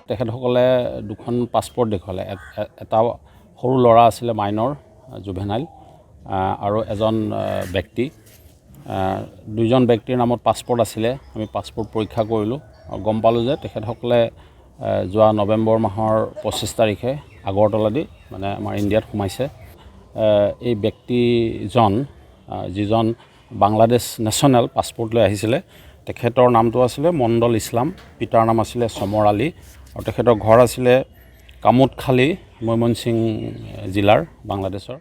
তেখেতসকলে দুখন পাছপৰ্ট দেখুৱালে। এটা সৰু ল'ৰা আছিলে মাইনৰ জুভেনাইল আৰু এজন ব্যক্তি। দুইজন ব্যক্তিৰ নামত পাছপৰ্ট আছিলে। আমি পাছপৰ্ট পৰীক্ষা কৰিলোঁ আৰু গম পালোঁ যে তেখেতসকলে যোৱা নৱেম্বৰ মাহৰ 25 তাৰিখে আগৰতলাদি মানে আমাৰ ইণ্ডিয়াত সোমাইছে। এই ব্যক্তিজন যিজন বাংলাদেশ নেশ্যনেল পাছপৰ্ট লৈ আহিছিলে, তেখেতৰ নামটো আছিলে মণ্ডল ইছলাম, পিতাৰ নাম আছিলে চমৰ আলী আৰু তেখেতৰ ঘৰ আছিলে কামুটখালী, ময়মনসিং জিলাৰ, বাংলাদেশৰ।